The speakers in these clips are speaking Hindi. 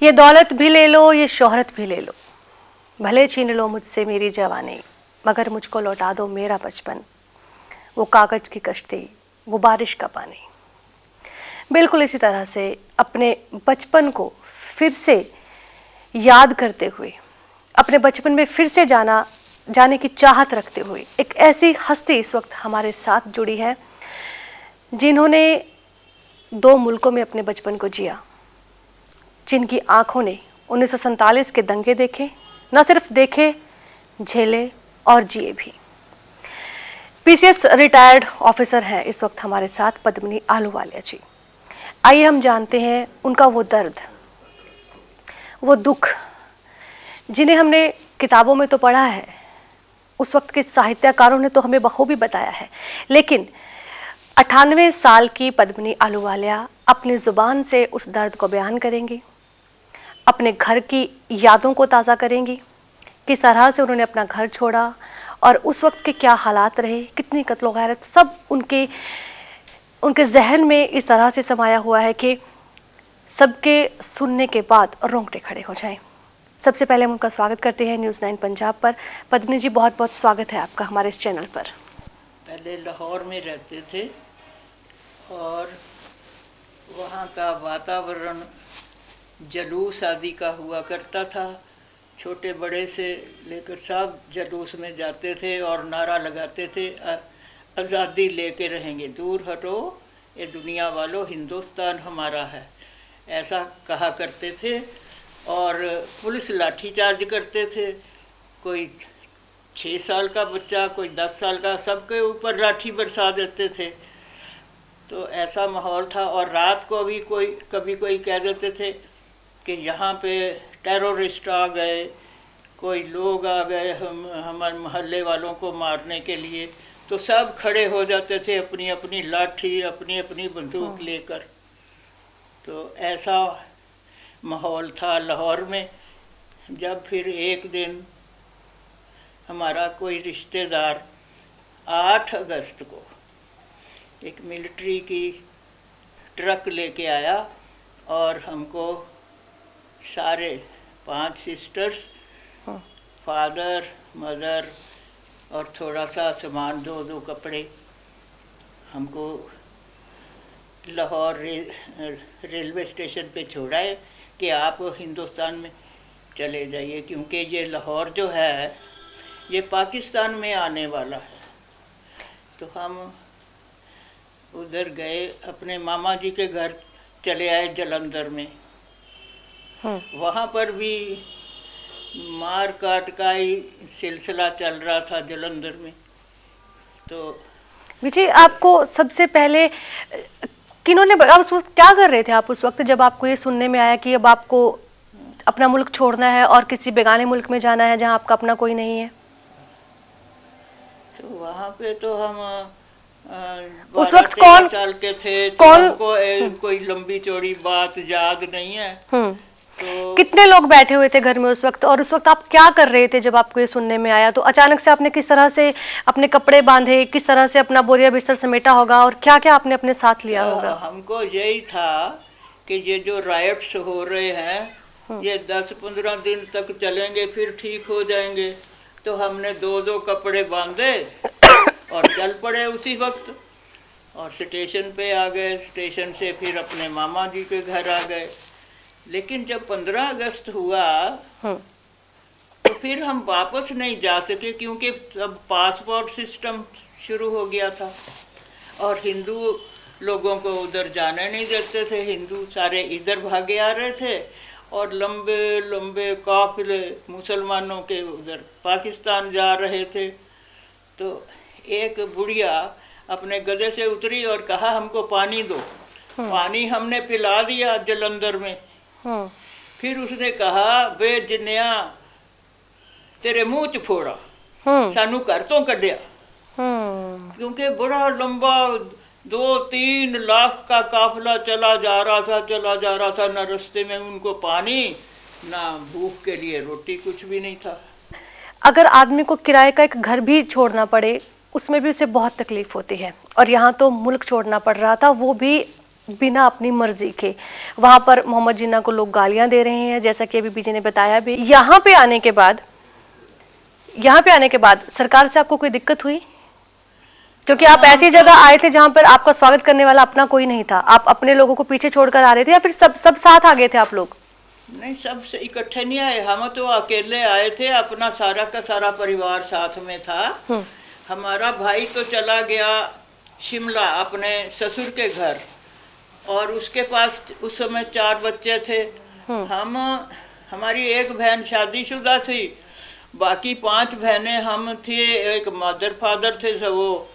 ये दौलत भी ले लो, ये शोहरत भी ले लो, भले छीन लो मुझसे मेरी जवानी, मगर मुझको लौटा दो मेरा बचपन, वो कागज की कश्ती, वो बारिश का पानी। बिल्कुल इसी तरह से अपने बचपन को फिर से याद करते हुए, अपने बचपन में फिर से जाने की चाहत रखते हुए एक ऐसी हस्ती इस वक्त हमारे साथ जुड़ी है जिन्होंने 2 मुल्कों में अपने बचपन को जिया, जिनकी आंखों ने 1947 के दंगे देखे, न सिर्फ देखे, झेले और जिए भी। पीसीएस रिटायर्ड ऑफिसर हैं इस वक्त हमारे साथ पद्मिनी आहलूवालिया जी। आइए हम जानते हैं उनका वो दर्द, वो दुख जिन्हें हमने किताबों में तो पढ़ा है, उस वक्त के साहित्यकारों ने तो हमें बखूबी बताया है, लेकिन 98 साल की पद्मिनी आहलूवालिया अपनी जुबान से उस दर्द को बयान करेंगी, अपने घर की यादों को ताज़ा करेंगी, किस तरह से उन्होंने अपना घर छोड़ा और उस वक्त के क्या हालात रहे, कितनी कत्लो गैरत, सब उनके जहन में इस तरह से समाया हुआ है कि सबके सुनने के बाद रोंगटे खड़े हो जाएं। सबसे पहले हम उनका स्वागत करते हैं न्यूज़ 9 पंजाब पर। पद्मिनी जी, बहुत बहुत स्वागत है आपका हमारे इस चैनल पर। पहले लाहौर में रहते थे और वहाँ का वातावरण जलूस आदि का हुआ करता था। छोटे बड़े से लेकर सब जलूस में जाते थे और नारा लगाते थे, आज़ादी लेके रहेंगे, दूर हटो ये दुनिया वालों, हिंदुस्तान हमारा है, ऐसा कहा करते थे। और पुलिस लाठी चार्ज करते थे, कोई 6 साल का बच्चा, कोई 10 साल का, सबके ऊपर लाठी बरसा देते थे। तो ऐसा माहौल था। और रात को भी कभी कोई कह देते थे कि यहाँ पे टेररिस्ट आ गए, कोई लोग आ गए हमारे मोहल्ले वालों को मारने के लिए, तो सब खड़े हो जाते थे अपनी अपनी लाठी, अपनी अपनी बंदूक लेकर। तो ऐसा माहौल था लाहौर में। जब फिर एक दिन हमारा कोई रिश्तेदार 8 अगस्त को एक मिलिट्री की ट्रक लेके आया और हमको सारे 5 सिस्टर्स, फादर, मदर और थोड़ा सा सामान, 2 कपड़े, हमको लाहौर रेलवे स्टेशन पे छोड़ा है कि आप हिंदुस्तान में चले जाइए, क्योंकि ये लाहौर जो है ये पाकिस्तान में आने वाला है। तो हम उधर गए, अपने मामा जी के घर चले आए जलंधर में। वहाँ पर भी मार काट का ही सिलसिला चल रहा था जलंधर में। तो विजय, आपको सबसे पहले किन्होंने, आप उस वक्त क्या कर रहे थे आप उस वक्त जब आपको ये सुनने में आया कि अब आपको अपना मुल्क छोड़ना है और किसी बेगाने मुल्क में जाना है जहां आपका अपना कोई नहीं है? तो वहाँ पे तो हम उस वक्त कौन साल के थे, तो हमको कोई लंबी चौड़ी बात याद नहीं है। तो कितने लोग बैठे हुए थे घर में उस वक्त, और उस वक्त आप क्या कर रहे थे जब आपको ये सुनने में आया? तो अचानक से आपने किस तरह से अपने कपड़े बांधे, किस तरह से अपना बोरिया बिस्तर समेटा होगा और क्या क्या आपने अपने साथ लिया होगा? हमको यही था कि ये जो राइट्स हो रहे हैं ये 10-15 दिन तक चलेंगे, फिर ठीक हो जाएंगे। तो हमने 2 कपड़े बांधे और चल पड़े उसी वक्त, और स्टेशन पे आ गए। स्टेशन से फिर अपने मामा जी के घर आ गए। लेकिन जब 15 अगस्त हुआ तो फिर हम वापस नहीं जा सके, क्योंकि अब पासपोर्ट सिस्टम शुरू हो गया था और हिंदू लोगों को उधर जाने नहीं देते थे। हिंदू सारे इधर भागे आ रहे थे और लंबे लंबे काफिले मुसलमानों के उधर पाकिस्तान जा रहे थे। तो एक बुढ़िया अपने गधे से उतरी और कहा, हमको पानी दो। पानी हमने पिला दिया जलंधर में। फिर उसने कहा, वे जिन्या तेरे मुंह च फोड़ा, सानू घर तो कढ़िया। क्योंकि बड़ा लंबा 2-3 लाख का काफिला चला जा रहा था। न रास्ते में उनको पानी, ना भूख के लिए रोटी, कुछ भी नहीं था। अगर आदमी को किराए का एक घर भी छोड़ना पड़े उसमें भी उसे बहुत तकलीफ होती है, और यहाँ तो मुल्क छोड़ना पड़ रहा था, वो भी बिना अपनी मर्जी के। वहां पर मोहम्मद जिन्ना को लोग गालियां दे रहे हैं, जैसा कि अभी बीजी ने बताया भी। यहाँ पे आने के बाद सरकार से आपको कोई दिक्कत हुई? क्योंकि आप ऐसी जगह आए थे जहां पर आपका स्वागत करने वाला अपना कोई नहीं था, आप अपने लोगों को पीछे छोड़कर आ रहे थे, या फिर सब साथ आ गए थे आप लोग? नहीं, सब से इकट्ठे नहीं आए, हम तो अकेले आए थे, अपना सारा का सारा परिवार साथ में था। हमारा भाई तो चला गया शिमला अपने ससुर के घर, और उसके पास उस समय 4 बच्चे थे। हमारी एक बहन शादीशुदा थी, बाकी 5 बहनें हम थे। एक मदर फादर थे, सब वो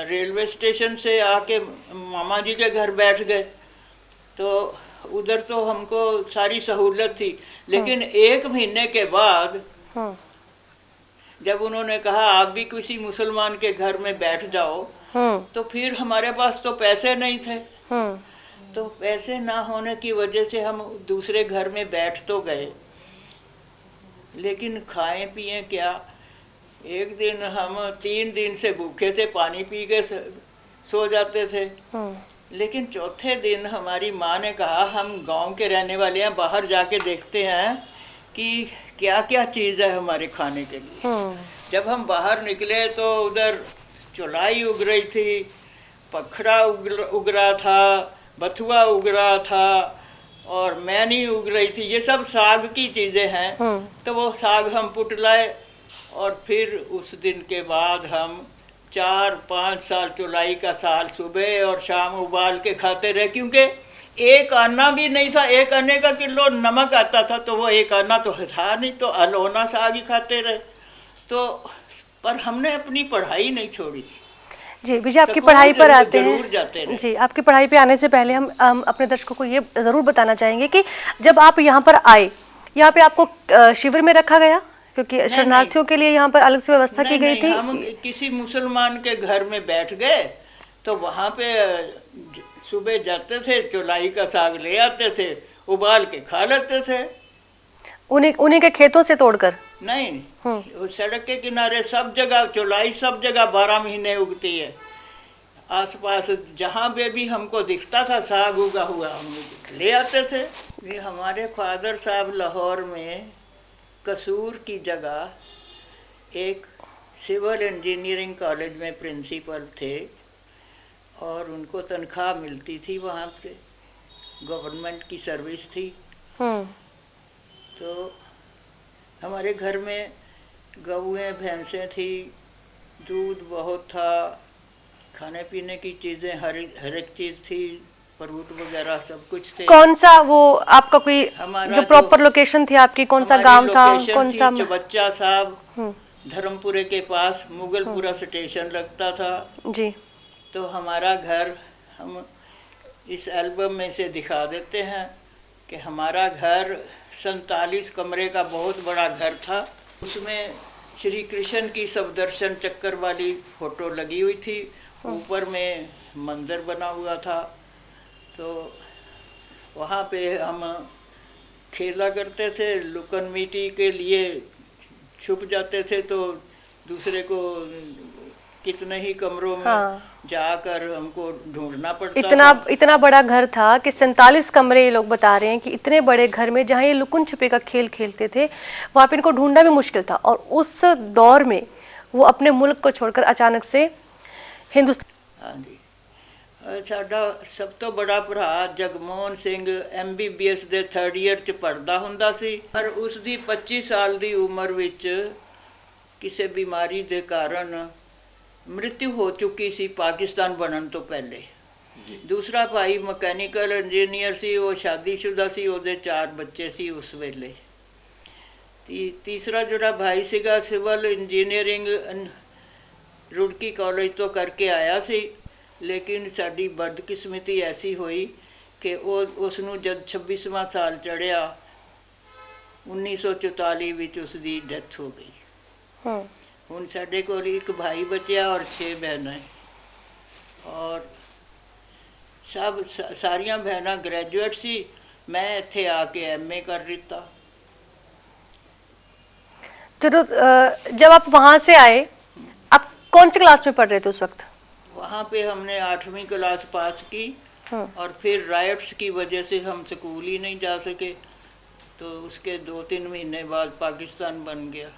रेलवे स्टेशन से आके मामा जी के घर बैठ गए, तो उधर तो हमको सारी सहूलत थी। लेकिन 1 महीने के बाद जब उन्होंने कहा आप भी किसी मुसलमान के घर में बैठ जाओ, तो फिर हमारे पास तो पैसे नहीं थे। तो पैसे ना होने की वजह से हम दूसरे घर में बैठ तो गए, लेकिन खाएं पिए क्या। एक दिन हम 3 दिन से भूखे थे, पानी पी के सो जाते थे। लेकिन चौथे दिन हमारी माँ ने कहा हम गांव के रहने वाले हैं, बाहर जाके देखते हैं कि क्या क्या चीज़ है हमारे खाने के लिए। जब हम बाहर निकले तो उधर चौलाई उग रही थी, पखड़ा उग रहा था, बथुआ उग रहा था, और मैनी उग रही थी। ये सब साग की चीज़ें हैं। तो वो साग हम पुट लाए, और फिर उस दिन के बाद हम 4-5 साल चौलाई का साल सुबह और शाम उबाल के खाते रहे, क्योंकि 1 आना भी नहीं था। 1 आने का किलो नमक आता था, तो वो 1 आना तो था नहीं, तो अलोना साग ही खाते रहे। तो पर हमने अपनी पढ़ाई नहीं छोड़ी। जी विजय, आपकी पढ़ाई पर आते हैं। जी, आपकी पढ़ाई पे आने से पहले हम अपने दर्शकों को ये जरूर बताना चाहेंगे कि जब आप यहाँ पर आए, यहाँ पे आपको शिविर में रखा गया, क्योंकि शरणार्थियों के लिए यहाँ पर अलग से व्यवस्था की गई थी? हम किसी मुसलमान के घर में बैठ गए, तो वहाँ पे सुबह जाते थे, चौलाई का साग ले आते थे, उबाल के खा लेते थे। उन्हीं के खेतों से तोड़कर? नहीं, सड़क के किनारे सब जगह चौलाई, सब जगह 12 महीने उगती है। आसपास जहाँ पे भी हमको दिखता था साग उगा हुआ, हम ले आते थे। ये हमारे फादर साहब लाहौर में कसूर की जगह एक सिविल इंजीनियरिंग कॉलेज में प्रिंसिपल थे, और उनको तनख्वाह मिलती थी, वहाँ से गवर्नमेंट की सर्विस थी। तो हमारे घर में गऊएं भैंसें थी, दूध बहुत था, खाने पीने की चीज़ें हर एक चीज़ थी, फ्रूट वगैरह सब कुछ थे। कौन सा वो आपका कोई जो प्रॉपर लोकेशन थी आपकी, कौन सा गांव था, कौन सा? चबच्चा साहब, धर्मपुरे के पास मुगलपुरा स्टेशन लगता था जी। तो हमारा घर हम इस एल्बम में से दिखा देते हैं कि हमारा घर 47 कमरे का बहुत बड़ा घर था। उसमें श्री कृष्ण की सफदर्शन चक्कर वाली फोटो लगी हुई थी, ऊपर में मंदिर बना हुआ था। तो वहाँ पे हम खेला करते थे, लुकन मीटी के लिए छुप जाते थे, तो दूसरे को कितने ही कमरों में जाकर हमको ढूंढना पड़ता था। इतना बड़ा घर था कि 47 कमरे, ये लोग बता रहे हैं कि इतने बड़े घर में जहाँ ये लुकन छुपे का खेल खेलते थे, वहाँ पे इनको ढूंढना भी मुश्किल था। और उस दौर में वो अपने मुल्क को छोड़कर अचानक से हिंदुस्तान। हाँ जी, साडा सब तो बड़ा भरा जगमोहन सिंह MBBS ਦੇ 3rd ईयर ਚ ਪੜਦਾ ਹੁੰਦਾ ਸੀ, ਪਰ ਉਸ ਦੀ 25 ਸਾਲ ਦੀ ਉਮਰ ਵਿੱਚ ਕਿਸੇ ਬਿਮਾਰੀ ਦੇ ਕਾਰਨ ਮ੍ਰਿਤੂ ਹੋ ਚੁੱਕੀ ਸੀ ਪਾਕਿਸਤਾਨ ਬਣਨ ਤੋਂ ਪਹਿਲੇ। ਦੂਸਰਾ ਭਾਈ ਮਕੈਨੀਕਲ ਇੰਜੀਨੀਅਰ ਸੀ, ਉਹ ਸ਼ਾਦੀशुदा ਸੀ, ਉਹਦੇ 4 ਬੱਚੇ ਸੀ ਉਸ ਵੇਲੇ। ਤੀਸਰਾ ਜਿਹੜਾ ਭਾਈ ਸੀਗਾ ਸਿਵਲ ਇੰਜੀਨੀਅਰਿੰਗ रुड़की कॉलेज तो करके आया सी, लेकिन साड़ी बदकिस्मती ऐसी हुई कि उसनू जब 26वां साल चढ़िया 1944 विच उसकी डेथ हो गई। हुण साडे कोल एक भाई बचिया और 6 बहनें, और सब सारिया बहना ग्रैजुएट सी। मैं इत्थे आके MA कर लिता। जब आप वहाँ से आए, आप कौन सी क्लास में पढ़ रहे थे उस वक्त? वहाँ पे हमने 8वीं क्लास पास की, और फिर राइट्स की वजह से हम स्कूल ही नहीं जा सके, तो उसके 2-3 महीने बाद पाकिस्तान बन गया।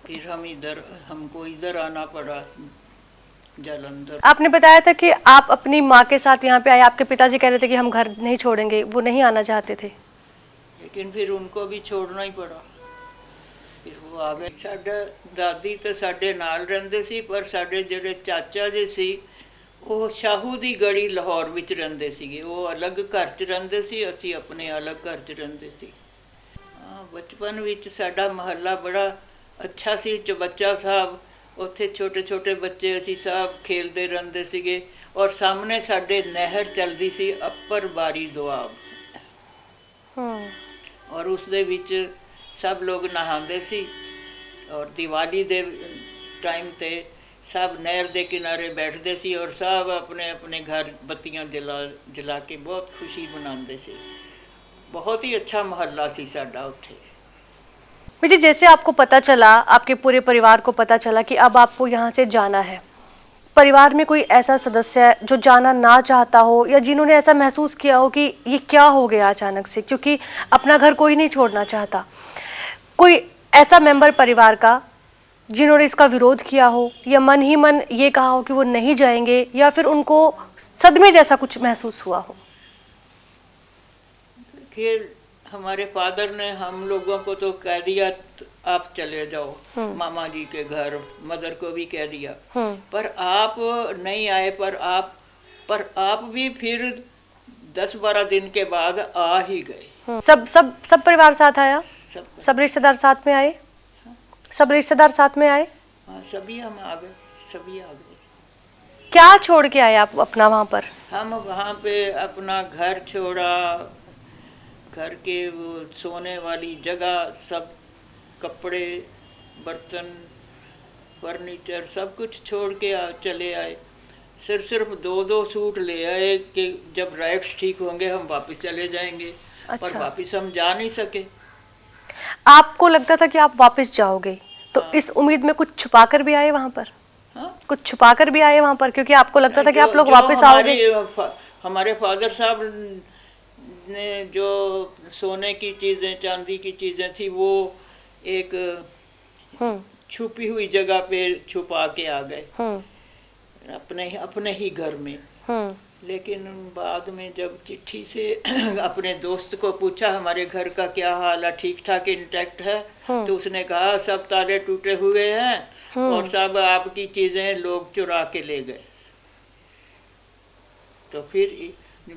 फिर हमको इधर आना पड़ा, जालंधर। आपने बताया था कि आप अपनी माँ के साथ यहाँ पे आए, आपके पिताजी कह रहे थे कि हम घर नहीं छोड़ेंगे, वो नहीं आना चाहते थे। लेकिन फिर उनको भी छोड़ना ही पड़ा, फिर वो आ गए। साडा दादी तो साडे नाल रहिंदे सी, पर साडे जिहड़े चाचा जी सी ਉਹ ਸ਼ਾਹੂ ਦੀ ਗੜੀ ਲਾਹੌਰ ਵਿੱਚ ਰਹਿੰਦੇ ਸੀਗੇ। ਉਹ ਅਲੱਗ ਘਰ 'ਚ ਰਹਿੰਦੇ ਸੀ, ਅਸੀਂ ਆਪਣੇ ਅਲੱਗ ਘਰ 'ਚ ਰਹਿੰਦੇ ਸੀ। ਬਚਪਨ ਵਿੱਚ ਸਾਡਾ ਮਹੱਲਾ ਬੜਾ ਅੱਛਾ ਸੀ। ਚਬੱਚਾ ਸਾਹਿਬ, ਉੱਥੇ ਛੋਟੇ ਛੋਟੇ ਬੱਚੇ ਅਸੀਂ ਸਭ ਖੇਲਦੇ ਰਹਿੰਦੇ ਸੀਗੇ। ਔਰ ਸਾਹਮਣੇ ਸਾਡੇ ਨਹਿਰ ਚੱਲਦੀ ਸੀ, ਅੱਪਰ ਬਾਰੀ ਦੁਆਬ, ਔਰ ਉਸ ਦੇ ਵਿੱਚ ਸਭ ਲੋਕ ਨਹਾਉਂਦੇ ਸੀ। ਔਰ ਦੀਵਾਲੀ ਦੇ ਟਾਈਮ ਤੇ सब नहर के किनारे बैठते सी और सब अपने अपने घर बत्तियां जला के बहुत खुशी मनाते सी। बहुत ही अच्छा मोहल्ला सी साडा उत्थे। जी, जैसे आपको पता चला, आपके पूरे परिवार को पता चला कि अब आपको यहाँ से जाना है, परिवार में कोई ऐसा सदस्य है जो जाना ना चाहता हो, या जिन्होंने ऐसा महसूस किया हो कि ये क्या हो गया अचानक से, क्योंकि अपना घर कोई नहीं छोड़ना चाहता, कोई ऐसा मेंबर परिवार का जिन्होंने इसका विरोध किया हो, या मन ही मन ये कहा हो कि वो नहीं जाएंगे, या फिर उनको सदमे जैसा कुछ महसूस हुआ हो? फिर हमारे फादर ने हम लोगों को तो कह दिया आप चले जाओ मामा जी के घर, मदर को भी कह दिया, पर आप नहीं आए। पर आप भी फिर 10-12 दिन के बाद आ ही गए। सब परिवार साथ आया? सब रिश्तेदार साथ में आए? सब रिश्तेदार साथ में आए? हाँ, सभी हम आ गए, सभी आ गए। क्या छोड़ के आए आप अपना वहाँ पर? हम वहाँ पे अपना घर छोड़ा, घर के वो सोने वाली जगह, सब कपड़े, बर्तन, फर्नीचर सब कुछ छोड़ के चले आए। सिर्फ 2-2 सूट ले आए कि जब राइट्स ठीक होंगे हम वापस चले जाएंगे। अच्छा। पर वापस हम जा नहीं सके। आपको लगता था कि आप वापस जाओगे, तो इस उम्मीद में कुछ छुपा कर भी आए वहाँ पर? कुछ छुपा कर भी आए वहाँ पर, क्योंकि आपको लगता था कि आप लोग वापस आओगे? हमारे फादर साहब ने जो सोने की चीजें, चांदी की चीजें थी, वो एक छुपी हुई जगह पे छुपा के आ गए, अपने ही घर में। लेकिन बाद में जब चिट्ठी से अपने दोस्त को पूछा हमारे घर का क्या हाल है, ठीक ठाक इंटैक्ट है, तो उसने कहा सब ताले टूटे हुए हैं और सब आपकी चीजें लोग चुरा के ले गए। तो फिर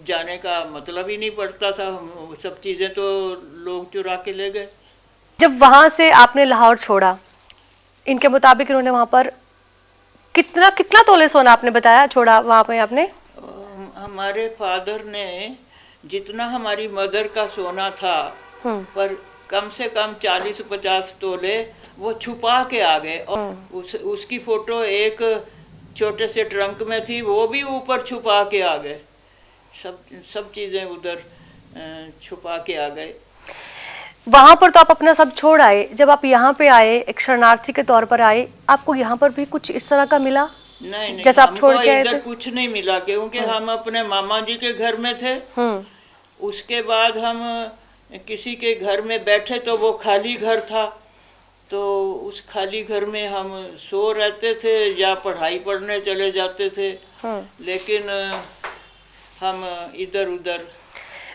जाने का मतलब ही नहीं पड़ता था, सब चीजें तो लोग चुरा के ले गए। जब वहां से आपने लाहौर छोड़ा, इनके मुताबिक इन्होंने वहां पर कितना तोले सोना आपने बताया छोड़ा वहां पे आपने? हमारे फादर ने जितना हमारी मदर का सोना था, पर कम से कम 40-50 तोले वो छुपा के आ गए। और उसकी फोटो एक छोटे से ट्रंक में थी, वो भी ऊपर छुपा के आ गए। सब चीजें उधर छुपा के आ गए। वहां पर तो आप अपना सब छोड़ आए, जब आप यहाँ पे आए एक शरणार्थी के तौर पर आए, आपको यहाँ पर भी कुछ इस तरह का मिला? नहीं, जैसा आप छोड़ के आए इधर थे? कुछ नहीं मिला, क्योंकि हम अपने मामा जी के घर में थे। उसके बाद हम किसी के घर में बैठे तो वो खाली घर था, तो उस खाली घर में हम सो रहते थे या पढ़ाई पढ़ने चले जाते थे। लेकिन हम इधर उधर।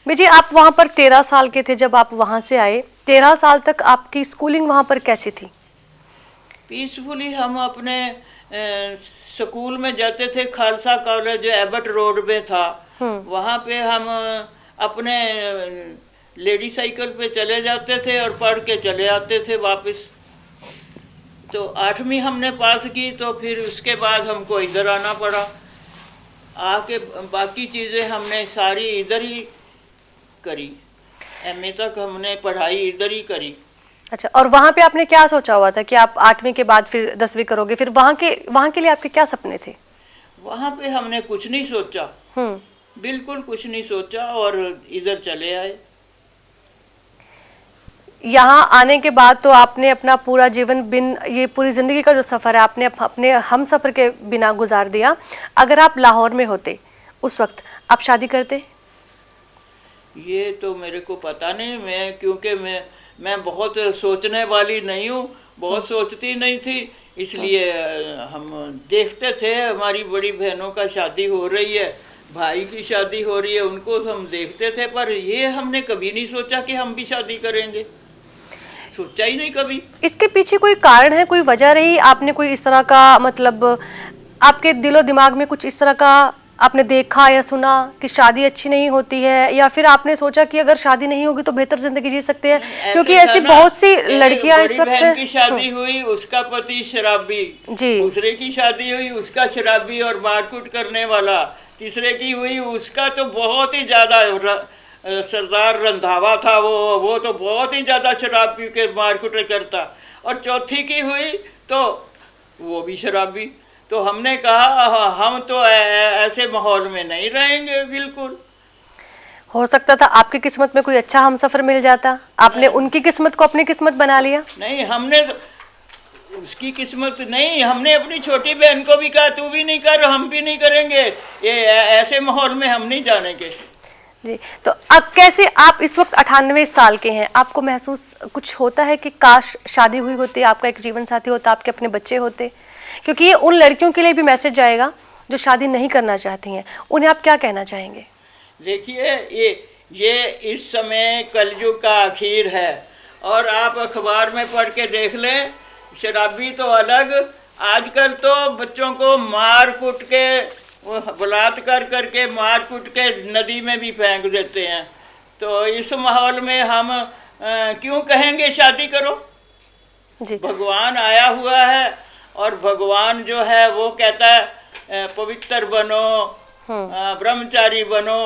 जी, आप वहाँ पर 13 साल के थे जब आप वहाँ से आए। 13 साल तक आपकी स्कूलिंग वहाँ पर कैसी थी? पीसफुली हम अपने स्कूल में जाते थे। खालसा कॉलेज एबट रोड में था, वहाँ पे हम अपने लेडी साइकिल पे चले जाते थे और पढ़ के चले आते थे वापस। तो 8वीं हमने पास की, तो फिर उसके बाद हमको इधर आना पड़ा। आके बाकी चीज़ें हमने सारी इधर ही करी, एमए तक हमने पढ़ाई इधर ही करी। अच्छा, और वहाँ पे आपने क्या सोचा हुआ था कि आप 8वीं के बाद फिर 10वीं करोगे? फिर वहाँ के लिए आपके क्या सपने थे? वहाँ पे हमने कुछ नहीं सोचा, बिल्कुल कुछ नहीं सोचा, और इधर चले आए। यहाँ आने के बाद तो आपने अपना पूरा जीवन बिन ये पूरी जिंदगी का जो सफर है आपने अपने हम सफर के बिना गुजार दिया। अगर आप लाहौर में होते उस वक्त आप शादी करते? ये तो मेरे को पता नहीं, मैं क्योंकि मैं बहुत सोचने वाली नहीं हूँ, बहुत सोचती नहीं थी, इसलिए हम देखते थे हमारी बड़ी बहनों का शादी हो रही है, भाई की शादी हो रही है, उनको हम देखते थे, पर ये हमने कभी नहीं सोचा कि हम भी शादी करेंगे, सोचा ही नहीं कभी। इसके पीछे कोई कारण है, कोई वजह रही? आपने कोई इस तरह का मतलब आपके दिलो दिमाग में कुछ इस तरह का आपने देखा या सुना कि शादी अच्छी नहीं होती है, या फिर आपने सोचा कि अगर शादी नहीं होगी तो बेहतर जिंदगी जी सकते हैं? क्योंकि ऐसी बहुत सी लड़कियां इस वक्त बहन की शादी हुई, उसका पति शराबी, जी, दूसरे की शादी हुई, उसका शराबी और मारकूट करने वाला, तीसरे की हुई, उसका तो बहुत ही ज्यादा सरदार रंधावा था, वो तो बहुत ही ज्यादा शराब पी के मारकूट करता, और चौथी की हुई तो वो भी शराबी। तो हमने कहा हम तो ऐसे माहौल में नहीं रहेंगे बिल्कुल। हो सकता था आपकी किस्मत में कोई अच्छा हमसफर मिल जाता, आपने उनकी किस्मत को अपनी किस्मत बना लिया। नहीं, हमने उसकी किस्मत नहीं, हमने अपनी छोटी बहन को भी कहा तू भी नहीं कर, हम भी नहीं करेंगे, ये ऐसे माहौल में हम नहीं जानेंगे। जी, तो अब कैसे आप इस वक्त 98 साल के हैं, आपको महसूस कुछ होता है कि काश शादी हुई होती, आपका एक जीवन साथी होता, आपके अपने बच्चे होते? क्योंकि ये उन लड़कियों के लिए भी मैसेज जाएगा जो शादी नहीं करना चाहती हैं, उन्हें आप क्या कहना चाहेंगे? देखिए, ये इस समय कलयुग का आखिर है, और आप अखबार में पढ़ के देख लें, शराबी तो अलग, आजकल तो बच्चों को मार कूट के बलात्कार करके मार कूट के नदी में भी फेंक देते हैं। तो इस माहौल में हम क्यों कहेंगे शादी करो? जी, भगवान आया हुआ है, और भगवान जो है वो कहता है पवित्र बनो, ब्रह्मचारी बनो,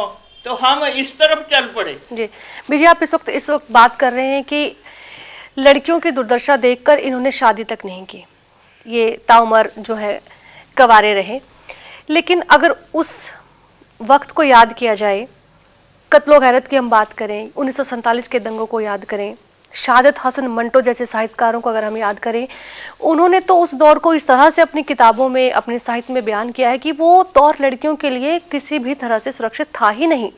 तो हम इस तरफ चल पड़े। जी बीजी, आप इस वक्त बात कर रहे हैं कि लड़कियों की दुर्दशा देखकर इन्होंने शादी तक नहीं की, ये ताउमर जो है कवारे रहे। लेकिन अगर उस वक्त को याद किया जाए, कत्लो गैरत की हम बात करें, 1947 के दंगों को याद करें, शादत हसन मंटो जैसे साहित्यकारों को अगर हम याद करें, उन्होंने तो उस दौर को इस तरह से अपनी किताबों में, अपने साहित्य में बयान किया है कि वो दौर लड़कियों के लिए किसी भी तरह से सुरक्षित था ही नहीं।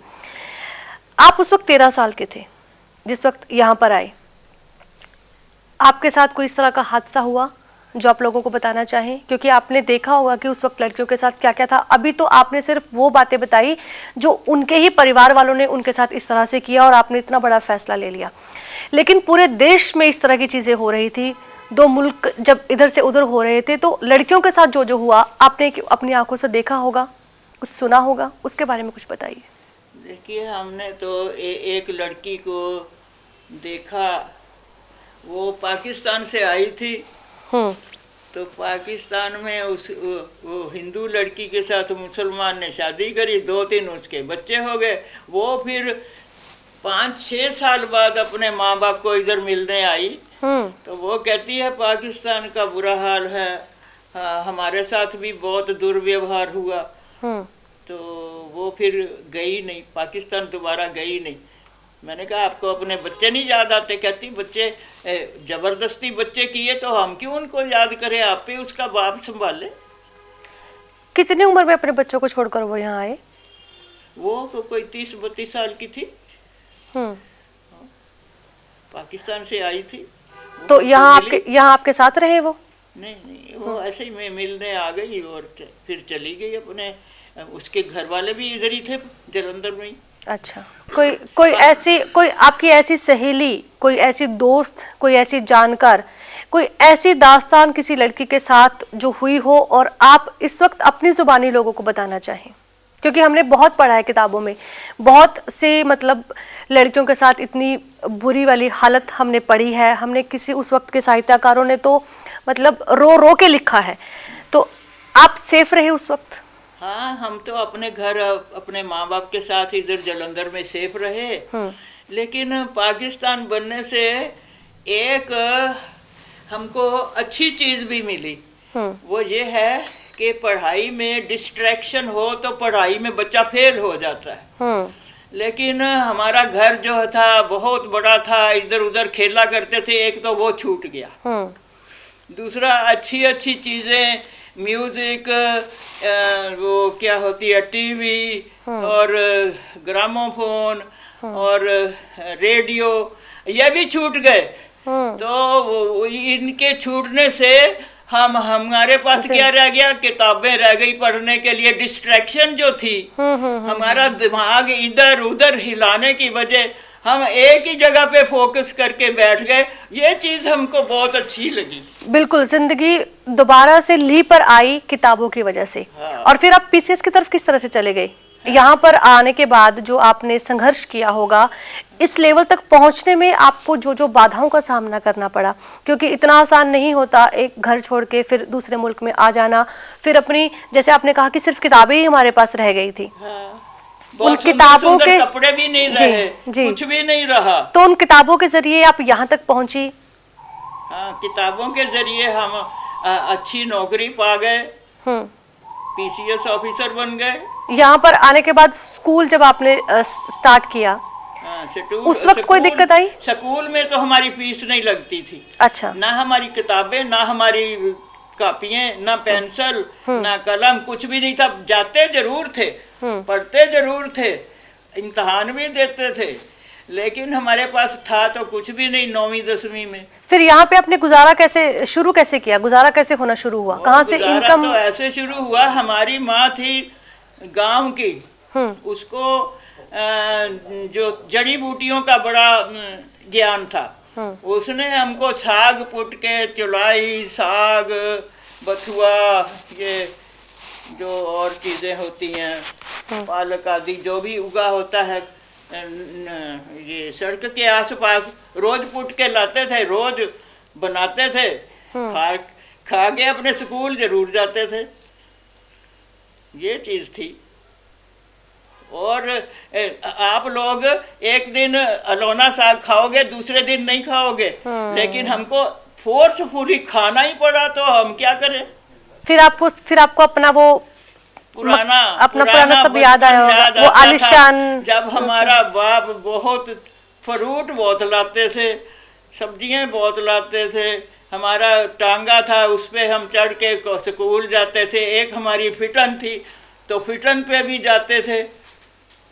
आप उस वक्त 13 साल के थे जिस वक्त यहाँ पर आए, आपके साथ कोई इस तरह का हादसा हुआ जो आप लोगों को बताना चाहें? क्योंकि आपने देखा होगा कि उस वक्त लड़कियों के साथ क्या क्या था। अभी तो आपने सिर्फ वो बातें बताई जो उनके ही परिवार वालों ने उनके साथ इस तरह से किया और आपने इतना बड़ा फैसला ले लिया, लेकिन पूरे देश में इस तरह की चीजें हो रही थी, दो मुल्क जब इधर से उधर हो रहे थे, तो लड़कियों के साथ जो जो हुआ आपने अपनी आंखों से देखा होगा, कुछ सुना होगा, उसके बारे में कुछ बताइए। देखिए, हमने तो एक लड़की को देखा, वो पाकिस्तान से आई थी, तो पाकिस्तान में वो हिंदू लड़की के साथ मुसलमान ने शादी करी, 2-3 उसके बच्चे हो गए। वो फिर 5-6 साल बाद अपने माँ बाप को इधर मिलने आई, तो वो कहती है पाकिस्तान का बुरा हाल है, हमारे साथ भी बहुत दुर्व्यवहार हुआ। तो वो फिर गई नहीं, पाकिस्तान दोबारा गई नहीं। मैंने कहा आपको अपने बच्चे नहीं याद आते? कहती बच्चे जबरदस्ती बच्चे किए तो हम क्यों उनको याद करें, आप ही उसका बाप संभाले। कितनी उम्र में अपने बच्चों को छोड़कर वो यहाँ आए? वो तो कोई 30-32 साल की थी, पाकिस्तान से आई थी। तो यहाँ आपके साथ रहे वो? नहीं, वो ऐसे ही मिलने आ गई और फिर चली गई अपने, उसके घर वाले भी इधर ही थे, जलंधर में ही। अच्छा, कोई आपकी ऐसी सहेली, कोई ऐसी दोस्त, कोई ऐसी जानकार, कोई ऐसी दास्तान किसी लड़की के साथ जो हुई हो और आप इस वक्त अपनी जुबानी लोगों को बताना चाहें? क्योंकि हमने बहुत पढ़ा है किताबों में, बहुत से मतलब लड़कियों के साथ इतनी बुरी वाली हालत हमने पढ़ी है, हमने किसी उस वक्त के साहित्यकारों ने तो मतलब रो रो के लिखा है। तो आप सेफ रहे उस वक्त? हाँ, हम तो अपने घर अपने माँ बाप के साथ इधर जलंधर में सेफ रहे, लेकिन पाकिस्तान बनने से एक हमको अच्छी चीज भी मिली। वो ये है कि पढ़ाई में डिस्ट्रैक्शन हो तो पढ़ाई में बच्चा फेल हो जाता है, लेकिन हमारा घर जो था बहुत बड़ा था, इधर उधर खेला करते थे, एक तो वो छूट गया। दूसरा अच्छी अच्छी चीज़ें, म्यूज़िक, वो क्या होती है, टीवी और ग्रामोफोन और रेडियो, ये भी छूट गए। तो इनके छूटने से हमारे पास क्या रह गया, किताबें रह गई पढ़ने के लिए। डिस्ट्रैक्शन जो थी, हमारा दिमाग इधर उधर हिलाने की वजह हम एक ही जगह पे फोकस करके बैठ गए। ये चीज हमको बहुत अच्छी लगी। बिल्कुल, जिंदगी दोबारा से ली पर आई किताबों की वजह से। हाँ। और फिर आप पीसीएस की तरफ किस तरह से चले गए? यहाँ पर आने के बाद जो आपने संघर्ष किया होगा, इस लेवल तक पहुंचने में आपको जो जो बाधाओं का सामना करना पड़ा, क्योंकि इतना आसान नहीं होता एक घर छोड़ के फिर दूसरे मुल्क में आ जाना। फिर अपनी, जैसे आपने कहा कि सिर्फ किताबें ही हमारे पास रह गई थी। हाँ। उन किताबों के कपड़े भी नहीं रहे, कुछ भी नहीं रहा। तो उन किताबों के जरिए आप यहाँ तक पहुंची। हाँ, किताबों के जरिए हम अच्छी नौकरी पा गए, पीसीएस ऑफिसर बन गए। यहाँ पर आने के बाद स्कूल जब आपने स्टार्ट किया, उस वक्त कोई दिक्कत आई? स्कूल में तो हमारी फीस नहीं लगती थी। अच्छा। ना हमारी किताबें, ना हमारी कापियां, ना पेंसिल, ना कलम, कुछ भी नहीं था। जाते जरूर थे, पढ़ते जरूर थे, इम्तिहान भी देते थे, लेकिन हमारे पास था तो कुछ भी नहीं 9वीं 10वीं में। फिर यहाँ पे आपने गुजारा कैसे किया? गुजारा कैसे होना शुरू हुआ? कहाँ से इनकम? तो ऐसे शुरू हुआ, हमारी माँ थी गांव की, उसको जो जड़ी बूटियों का बड़ा ज्ञान था। उसने हमको साग पुट के, चुलाई, साग, बथुआ, ये जो और चीजें होती हैं, पालक आदि जो भी उगा होता है, ये सड़क के आसपास रोज पुट के लाते थे, रोज बनाते थे, खा के अपने स्कूल जरूर जाते थे। ये चीज थी। और आप लोग एक दिन अलोना साग खाओगे, दूसरे दिन नहीं खाओगे, लेकिन हमको फोर्सफुली खाना ही पड़ा, तो हम क्या करें। फिर आपको अपना वो पुराना सब याद आया होगा, वो आलिशान। जब हमारा बाप बहुत फ्रूट बहुत लाते थे, सब्जियां बहुत लाते थे, हमारा टांगा था, उस पे हम चढ़ के स्कूल जाते थे। एक हमारी फिटन थी, तो फिटन पे भी जाते थे।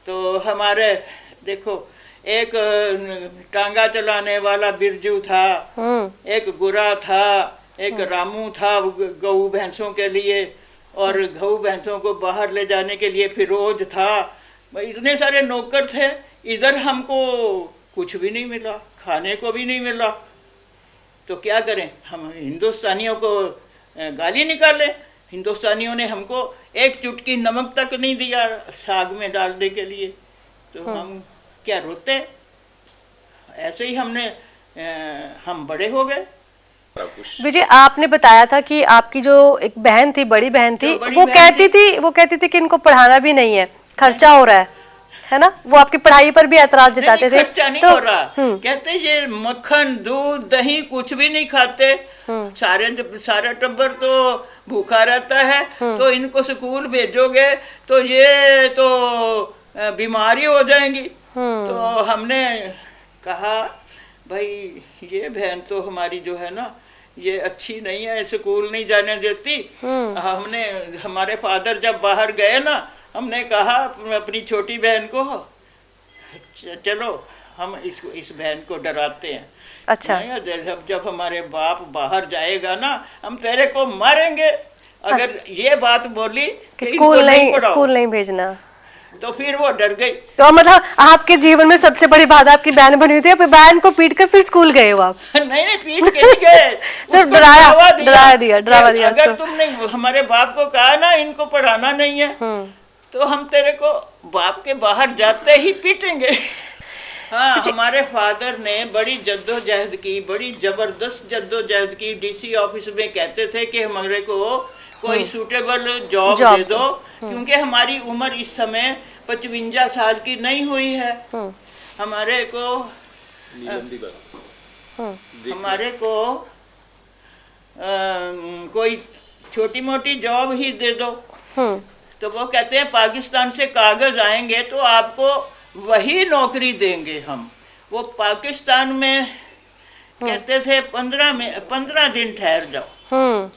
तो हमारे देखो, एक टांगा चलाने वाला बिरजू था, एक गुरा था, एक रामू था गऊ भैंसों के लिए, और गऊ भैंसों को बाहर ले जाने के लिए फिरोज था। इतने सारे नौकर थे। इधर हमको कुछ भी नहीं मिला, खाने को भी नहीं मिला, तो क्या करें। हम हिंदुस्तानियों को गाली निकाले। हिंदुस्तानियों ने हमको एक चुटकी नमक तक नहीं दिया साग में डालने के लिए, तो हम क्या रोते। ऐसे ही हम बड़े हो गए। विजय, आपने बताया था कि आपकी जो एक बहन थी, बड़ी बहन थी, वो कहती थी कि इनको पढ़ाना भी नहीं है, खर्चा हो रहा है ना। वो आपकी पढ़ाई पर भी ऐतराज जताते थे। खर्चा नहीं हो रहा, कहते ये मक्खन, दूध, दही कुछ भी नहीं खाते, सारा टब्बर तो भूखा रहता है, तो इनको स्कूल भेजोगे तो ये तो बीमारी हो जाएंगी। तो हमने कहा भाई ये बहन तो हमारी जो है ना, ये अच्छी नहीं है, स्कूल नहीं जाने देती। हमारे फादर जब बाहर गए ना, हमने कहा अपनी छोटी बहन को, चलो हम इस बहन को डराते हैं। अच्छा। जब हमारे बाप बाहर जाएगा ना, हम तेरे को मारेंगे अगर ये बात बोली कि स्कूल नहीं भेजना, तो फिर वो डर गई। तो मतलब आपके जीवन में सबसे बड़ी बाधा आपकी बहन बनी हुई थी। अपनी बहन को पीट कर फिर स्कूल गए हो आप? नहीं, पीट के नहीं गए, सिर्फ डरावा दिया। अगर तुमने हमारे बाप को कहा ना इनको पढ़ाना नहीं है, तो हम तेरे को बाप के बाहर जाते ही पीटेंगे। हाँ, हमारे फादर ने बड़ी जद्दोजहद की, बड़ी जबरदस्त जद्दोजहद की। डीसी ऑफिस में कहते थे कि हमारे को कोई सूटेबल जॉब दे दो, क्योंकि हमारी उम्र इस समय 55 साल की नहीं हुई है। हमारे को कोई छोटी मोटी जॉब ही दे दो। तो वो कहते हैं पाकिस्तान से कागज आएंगे तो आपको वही नौकरी देंगे हम। वो पाकिस्तान में कहते थे 15 दिन ठहर जाओ,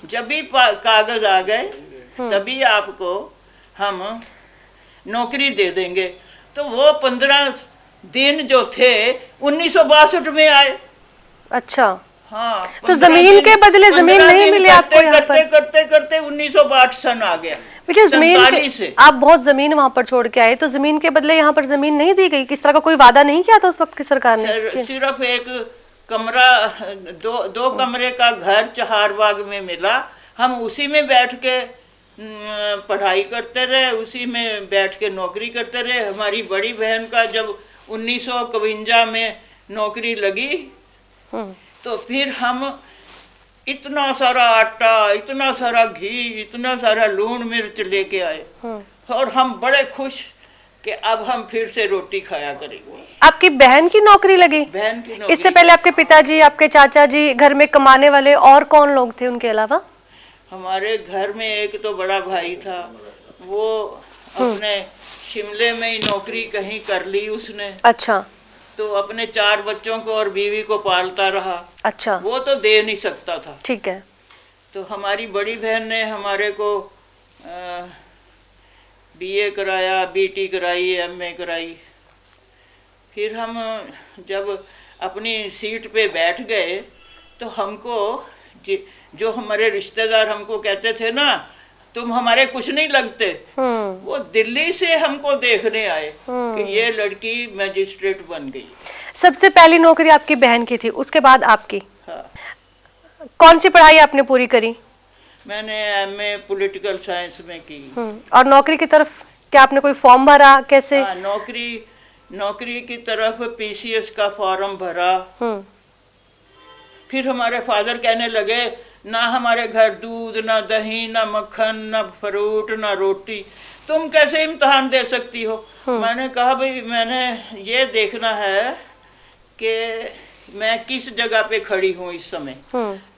जब भी कागज आ गए तभी आपको हम नौकरी दे देंगे। तो वो 15 दिन जो थे 1962 में आए। अच्छा, हाँ, तो जमीन के बदले जमीन नहीं मिली आपको यहाँ करते पर? करते करते 1962 सन आ गया। मुझे जमीन 47 से आप बहुत जमीन वहां पर छोड़ के आए, तो जमीन के बदले यहाँ पर जमीन नहीं दी गई? किस तरह का कोई वादा नहीं किया था उस वक्त की सरकार ने? सिर्फ एक कमरा, दो कमरे का घर चहारबाग में मिला। हम उसी में बैठ के पढ़ाई करते रहे, उसी में बैठ के नौकरी करते रहे। हमारी बड़ी बहन का जब 1951 में नौकरी लगी तो फिर हम इतना सारा आटा, इतना सारा घी, इतना सारा लून मिर्च लेके आए और हम बड़े खुश कि अब हम फिर से रोटी खाया करेंगे। आपकी बहन की नौकरी लगी? बहन की नौकरी। इससे पहले आपके पिताजी, आपके चाचा जी, घर में कमाने वाले और कौन लोग थे उनके अलावा? हमारे घर में एक तो बड़ा भाई था, वो अपने शिमले में ही नौकरी कहीं कर ली उसने। अच्छा। तो अपने 4 बच्चों को और बीवी को पालता रहा। अच्छा। वो तो दे नहीं सकता था। ठीक है। तो हमारी बड़ी बहन ने हमारे को बीए कराया, बीटी कराई, एमए कराई। फिर हम जब अपनी सीट पे बैठ गए तो हमको जो हमारे रिश्तेदार हमको कहते थे ना, तुम हमारे कुछ नहीं लगते, वो दिल्ली से हमको देखने आए कि ये लड़की मैजिस्ट्रेट बन गई। सबसे पहली नौकरी आपकी बहन की थी, उसके बाद आपकी? हाँ। कौन सी पढ़ाई आपने पूरी करी? मैंने एमए पॉलिटिकल साइंस में की। और नौकरी की तरफ क्या आपने कोई फॉर्म भरा, कैसे? हाँ, नौकरी की तरफ पीसीएस का फॉर्म भरा। फिर हमारे फादर कहने लगे, ना हमारे घर दूध, ना दही, ना मक्खन, ना फ्रूट, ना रोटी, तुम कैसे इम्तिहान दे सकती हो? मैंने कहा भाई मैंने ये देखना है कि मैं किस जगह पे खड़ी हूँ इस समय।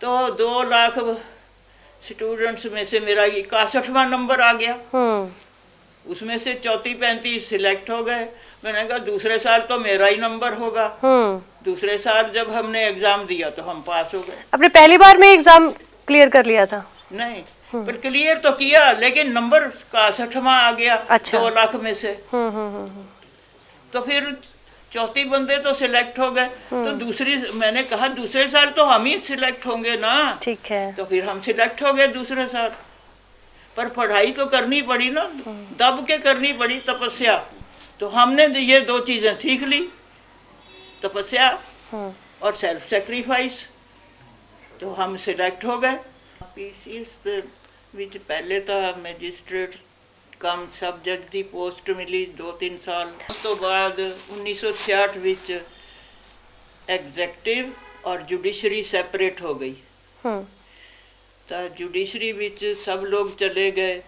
तो 2 लाख स्टूडेंट्स में से मेरा 61वां नंबर आ गया। उसमें से 34-35 सिलेक्ट हो गए। मैंने कहा दूसरे साल तो मेरा ही नंबर होगा। दूसरे साल जब हमने एग्जाम दिया तो हम पास हो गए। आपने पहली बार में एग्जाम क्लियर कर लिया था? नहीं, पर क्लियर तो किया, लेकिन नंबर 61वां आ गया। अच्छा। 2 लाख में से। तो फिर 34 बंदे तो सिलेक्ट हो गए। तो मैंने कहा दूसरे साल तो हम ही सिलेक्ट होंगे ना। ठीक है। तो फिर हम सिलेक्ट हो गए दूसरे साल। पर पढ़ाई तो करनी पड़ी ना, दब के करनी पड़ी, तपस्या। तो हमने ये 2 चीजें सीख ली, तपस्या और सेल्फ सेक्रीफाइस। तो हम सिलेक्ट हो गए। पीसीएस विच पहले था मैजिस्ट्रेट कम सब जज की पोस्ट मिली 2-3 साल। उस तो बाद 1966 विच एग्जैक्टिव और जुडिशरी सैपरेट हो गई। तो जुडिशरी विच सब लोग चले गए,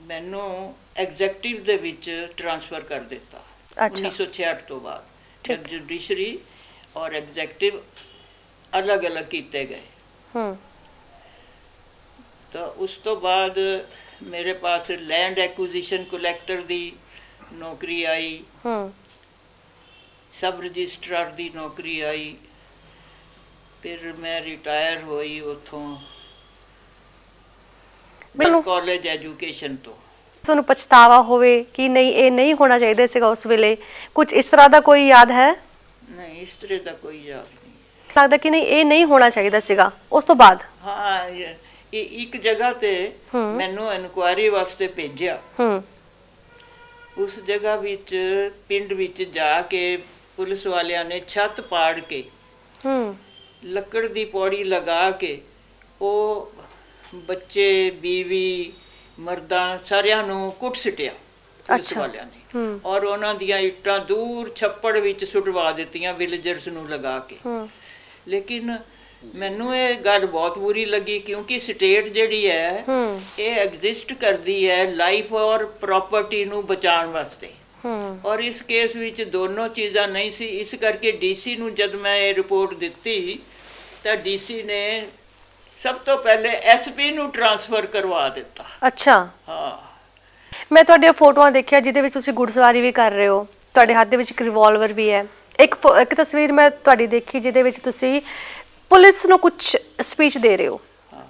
मैनू एग्जैक्टिव दे विच ट्रांसफर कर दिता। अच्छा। 1966 तो बाद जब जुडिशरी और एग्जैक्टिव अलग अलग किए गए। तो उस तो बाद मेरे पास लैंड एक्विजिशन कलैक्टर दी नौकरी आई, सब रजिस्ट्रार दी नौकरी आई। फिर मैं रिटायर हुई उतों कॉलेज एजुकेशन तो। ਤੁਹਾਨੂੰ ਪਛਤਾਵਾ ਹੋਵੇ ਕਿ ਨਹੀਂ ਇਹ ਨਹੀਂ ਹੋਣਾ ਚਾਹੀਦਾ ਸੀਗਾ ਉਸ ਵੇਲੇ, ਕੁਝ ਇਸ ਤਰ੍ਹਾਂ ਦਾ ਕੋਈ ਯਾਦ ਹੈ? नहीं, इस तरह का कोई याद नहीं। ਲੱਗਦਾ ਕਿ ਨਹੀਂ ਇਹ ਨਹੀਂ ਹੋਣਾ ਚਾਹੀਦਾ ਸੀਗਾ ਉਸ ਤੋਂ ਬਾਅਦ? हाँ, एक जगह ते मैनू इनक्वायरी वास्ते भेजिया। उस जगह विच पिंड विच जाके पुलिस वालियां ने छत पाड़ के लकड़ दी पौड़ी लगा के वो बच्चे, बीवी, मर्दा सारियां नू कुट सिटिया पुलिस वालियां ने। और उन्हां दियां इट्टां दूर छप्पड़ विच सुटवा दित्तियां विलेजर्स नू लगा के। लेकिन मैनू ये गल बहुत बुरी लगी, क्योंकि स्टेट जिहड़ी है ये एग्जिस्ट करती है लाइफ और प्रॉपर्टी नू बचाने वास्ते। और इस केस विच दोनों चीज़ां नहीं सी। इस करके डीसी नू जद मैं ये रिपोर्ट दित्ती तो डीसी ने सब तो पहले एसपी नू ट्रांसफर करवा दिता। अच्छा। हाँ। ਮੈਂ ਤੁਹਾਡੀਆਂ ਫੋਟੋਆਂ ਦੇਖਿਆ ਜਿਹਦੇ ਵਿੱਚ ਤੁਸੀਂ ਘੁੜਸਵਾਰੀ ਵੀ ਕਰ ਰਹੇ ਹੋ, ਤੁਹਾਡੇ ਹੱਥ ਦੇ ਵਿੱਚ ਇੱਕ ਰਿਵਾਲਵਰ ਵੀ ਹੈ। ਇੱਕ ਤਸਵੀਰ ਮੈਂ ਤੁਹਾਡੀ ਦੇਖੀ ਜਿਹਦੇ ਵਿੱਚ ਤੁਸੀਂ ਪੁਲਿਸ ਨੂੰ ਕੁਝ ਸਪੀਚ ਦੇ ਰਹੇ ਹੋ।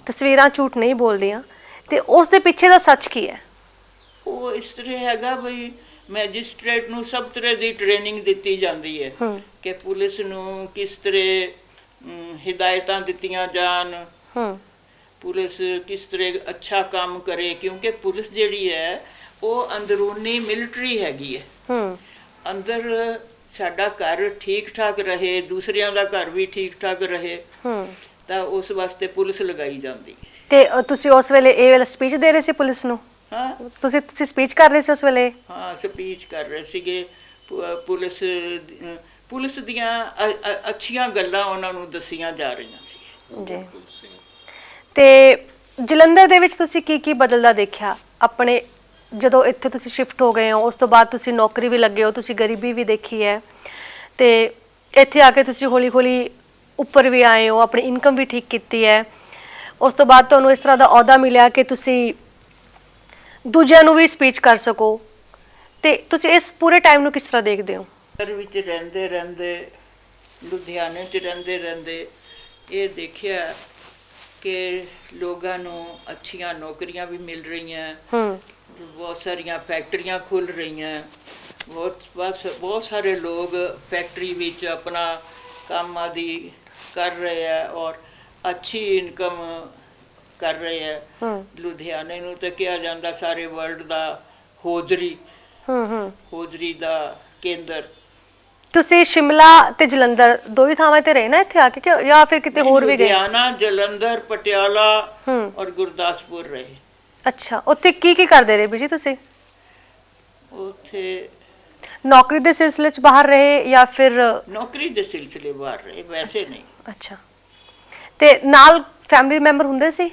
ਤਸਵੀਰਾਂ ਝੂਠ ਨਹੀਂ ਬੋਲਦੀਆਂ, ਤੇ ਉਸ ਦੇ ਪਿੱਛੇ ਦਾ ਸੱਚ ਕੀ ਹੈ? ਉਹ ਇਸ ਤਰ੍ਹਾਂ ਹੈਗਾ ਬਈ ਮੈਜਿਸਟ੍ਰੇਟ ਨੂੰ ਸਭ ਤਰ੍ਹਾਂ ਦੀ ਟ੍ਰੇਨਿੰਗ ਦਿੱਤੀ ਜਾਂਦੀ ਹੈ ਕਿ ਪੁਲਿਸ ਨੂੰ ਕਿਸ ਤਰ੍ਹਾਂ ਹਿਦਾਇਤਾਂ ਦਿੱਤੀਆਂ ਜਾਣ, ਪੁਲਿਸ ਕਿਸ ਤਰ੍ਹਾਂ ਅੱਛਾ ਕੰਮ ਕਰੇ, ਕਿਉਂਕਿ ਪੁਲਿਸ ਜਿਹੜੀ ਹੈ ਉਹ ਅੰਦਰੂਨੀ ਮਿਲਟਰੀ ਹੈਗੀ ਹੈ। ਅੰਦਰ ਸਾਡਾ ਘਰ ਠੀਕ ਠਾਕ ਰਹੇ, ਦੂਸਰਿਆਂ ਦਾ ਘਰ ਵੀ ਠੀਕ ਠਾਕ ਰਹੇ, ਤਾਂ ਉਸ ਵਾਸਤੇ ਪੁਲਿਸ ਲਗਾਈ ਜਾਂਦੀ ਹੈ। ਤੇ ਤੁਸੀਂ ਉਸ ਵੇਲੇ ਇਹ ਵਾਲਾ ਸਪੀਚ ਦੇ ਰਹੇ ਸੀ ਪੁਲਿਸ ਨੂੰ? ਹਾਂ, ਤੁਸੀਂ ਸਪੀਚ ਕਰ ਰਹੇ ਸੀ ਉਸ ਵੇਲੇ? ਹਾਂ, ਸਪੀਚ ਕਰ ਰਹੇ ਸੀਗੇ। ਪੁਲਿਸ ਦੀਆਂ ਅੱਛੀਆਂ ਗੱਲਾਂ ਉਹਨਾਂ ਨੂੰ ਦੱਸੀਆਂ ਜਾ ਰਹੀਆਂ ਸੀ ਜੀ। ਤੇ ਜਲੰਧਰ ਦੇ ਵਿੱਚ ਤੁਸੀਂ ਕੀ ਬਦਲਦਾ ਦੇਖਿਆ ਆਪਣੇ, ਜਦੋਂ ਇੱਥੇ ਤੁਸੀਂ ਸ਼ਿਫਟ ਹੋ ਗਏ ਹੋ? ਉਸ ਤੋਂ ਬਾਅਦ ਤੁਸੀਂ ਨੌਕਰੀ ਵੀ ਲੱਗੇ ਹੋ, ਤੁਸੀਂ ਗਰੀਬੀ ਵੀ ਦੇਖੀ ਹੈ, ਤੇ ਇੱਥੇ ਆ ਕੇ ਤੁਸੀਂ ਹੌਲੀ ਹੌਲੀ ਉੱਪਰ ਵੀ ਆਏ ਹੋ, ਆਪਣੀ ਇਨਕਮ ਵੀ ਠੀਕ ਕੀਤੀ ਹੈ। ਉਸ ਤੋਂ ਬਾਅਦ ਤੁਹਾਨੂੰ ਇਸ ਤਰ੍ਹਾਂ ਦਾ ਅਹੁਦਾ ਮਿਲਿਆ ਕਿ ਤੁਸੀਂ ਦੂਜਿਆਂ ਨੂੰ ਵੀ ਸਪੀਚ ਕਰ ਸਕੋ, ਤੇ ਤੁਸੀਂ ਇਸ ਪੂਰੇ ਟਾਈਮ ਨੂੰ ਕਿਸ ਤਰ੍ਹਾਂ ਦੇਖਦੇ ਹੋ? ਘਰ ਵਿੱਚ ਰਹਿੰਦੇ ਲੁਧਿਆਣੇ 'ਚ ਰਹਿੰਦੇ ਇਹ ਦੇਖਿਆ ਕਿ ਲੋਕਾਂ ਨੂੰ ਅੱਛੀਆਂ ਨੌਕਰੀਆਂ ਵੀ ਮਿਲ ਰਹੀਆਂ, ਬਹੁਤ ਸਾਰੀਆਂ ਫੈਕਟਰੀਆਂ ਖੁੱਲ ਰਹੀਆਂ, ਬਹੁਤ ਸਾਰੇ ਲੋਕ ਫੈਕਟਰੀ ਵਿੱਚ ਆਪਣਾ ਕੰਮ ਆਦਿ ਕਰ ਰਹੇ ਆ ਔਰ ਅੱਛੀ ਇਨਕਮ ਕਰ ਰਹੇ ਆ। ਲੁਧਿਆਣੇ ਨੂੰ ਤਾਂ ਕਿਹਾ ਜਾਂਦਾ ਸਾਰੇ ਵਰਲਡ ਦਾ ਹੋਜ਼ਰੀ ਦਾ ਕੇਂਦਰ। ਤੁਸੀਂ ਸ਼ਿਮਲਾ ਤੇ ਜਲੰਧਰ ਦੋ ਹੀ ਥਾਵਾਂ ਤੇ ਰਹੇ ਨਾ ਇੱਥੇ ਆ ਕੇ, ਕਿ ਜਾਂ ਫਿਰ ਕਿਤੇ ਹੋਰ ਵੀ ਗਏ? ਲੁਧਿਆਣਾ, ਜਲੰਧਰ, ਪਟਿਆਲਾ ਔਰ ਗੁਰਦਾਸਪੁਰ ਰਹੇ। ਅੱਛਾ, ਉੱਥੇ ਕੀ ਕਰਦੇ ਰਹੇ ਬੀਜੀ ਤੁਸੀਂ? ਉੱਥੇ ਨੌਕਰੀ ਦੇ ਸਿਲਸਿਲੇ 'ਚ ਬਾਹਰ ਰਹੇ ਜਾਂ ਫਿਰ? ਨੌਕਰੀ ਦੇ ਸਿਲਸਿਲੇ ਬਾਹਰ ਰਹੇ, ਵੈਸੇ ਨਹੀਂ। ਅੱਛਾ, ਤੇ ਨਾਲ ਫੈਮਿਲੀ ਮੈਂਬਰ ਹੁੰਦੇ ਸੀ?